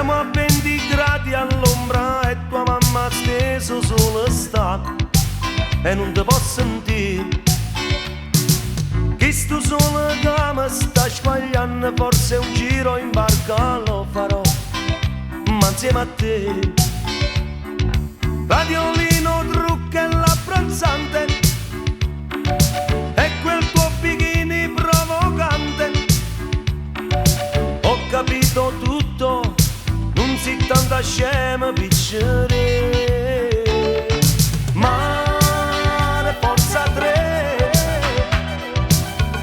Siamo a 20 gradi all'ombra e tua mamma steso solo sta e non ti posso sentire. Che sto solo che mi sta sbagliando, forse un giro in barca lo farò, ma insieme a te. Radiolino, trucco e l'abbronzante e quel tuo bikini provocante. Ho capito tutto, non si tanta scema piccere. Mare, forza 3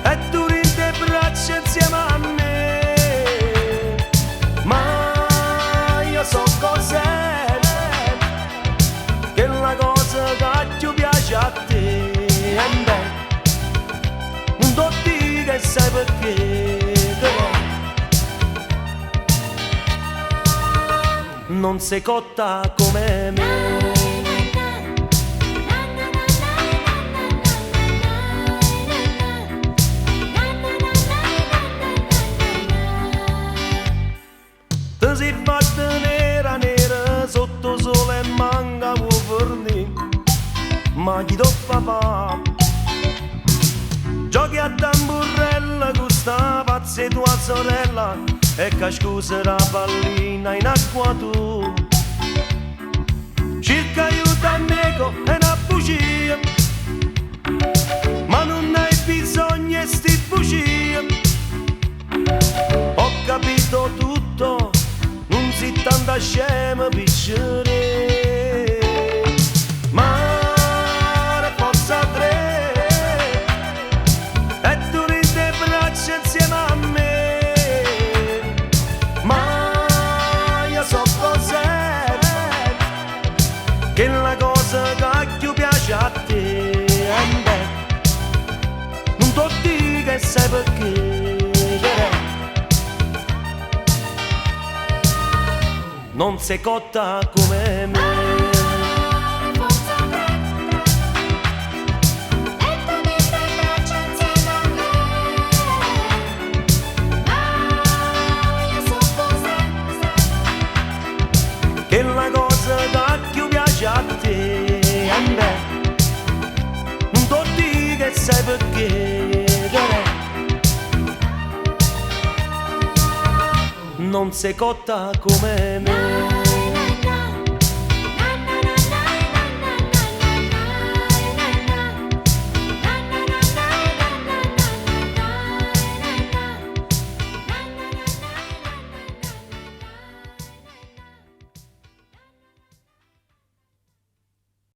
e tu in te braccia insieme a me. Ma io so cos'è, che la cosa che ti piace a te. E beh, non ti dico che sai perché. Non sei cotta come me. Ti sei fatta nera nera sotto sole e manca vuoi fornire, ma chi do papà? Giochi a tamburella con sta pazza tua sorella e che scusa la pallina in acqua tu. Cerca aiuto amico è una bugia, ma non hai bisogno di sti bugie. Ho capito tutto, non si tanta scema piccere. Mare, forza 3 e tu in te braccia insieme a me. Che la cosa che ti piace a te. E beh, non ti dico che sai perché. Non sei cotta come me. Che la cosa che ti piace a te. E beh, non ti dico che sai perché. Non sei cotta come me.